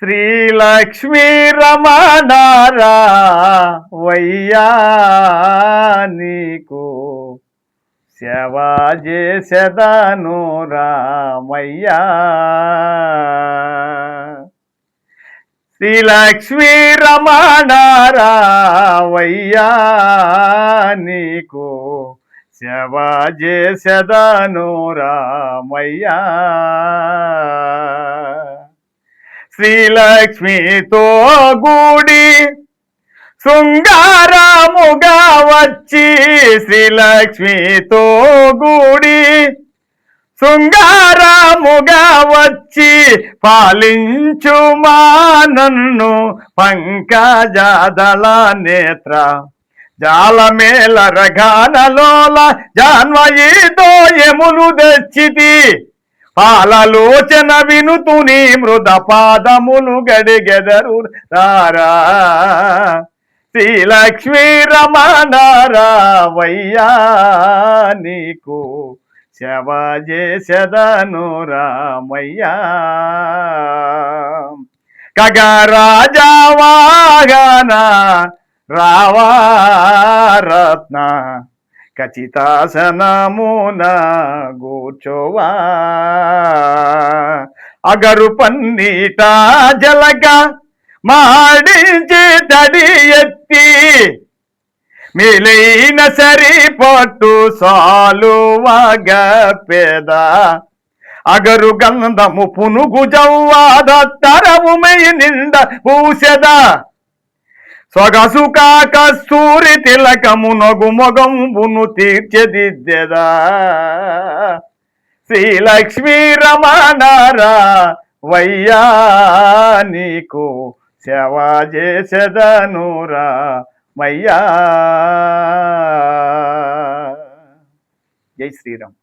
శ్రీలక్ష్మీ రమణారా వయ్యా నీకు సేవ చేసెదను రామయ్యా. శ్రీలక్ష్మీ రమణారా వయ్యా నీకు సేవ చేసెదను రామయ్యా. శ్రీలక్ష్మితో గూడి శృంగారముగా వచ్చి, శ్రీలక్ష్మితో గూడి శృంగారముగా వచ్చి పాలించుమా నన్ను పంకజాదళ నేత్ర జాలమేల రఘానలోల జాన్వయితో ఎములు తెచ్చితి, పాలలోచన వినుతుని మృద పాదములు గడిగెదరు రారా. శ్రీలక్ష్మీ రమణారా వయ్యా నీకు సేవ చేసెదను రామయ్యా. ఖగరాజా వాహన రావా రత్న ఖచ్చితాసనమున కూర్చోవా, అగరు పన్నీట జలక మాడించి తడి ఎత్తి, మిలైన సరిపట్టు సాలువగ పేద, అగరు గంధము పునుగు జవ్వాద తరవుమై నిండ పూసెద, సొగసుకా కస్తూరి తిలకము నగు మొగంబును తీర్చెదిద్దెదా. శ్రీలక్ష్మీ రమణారా వయ్యా నీకు సేవ చేసెదను రామయ్యా. జై శ్రీరామ్.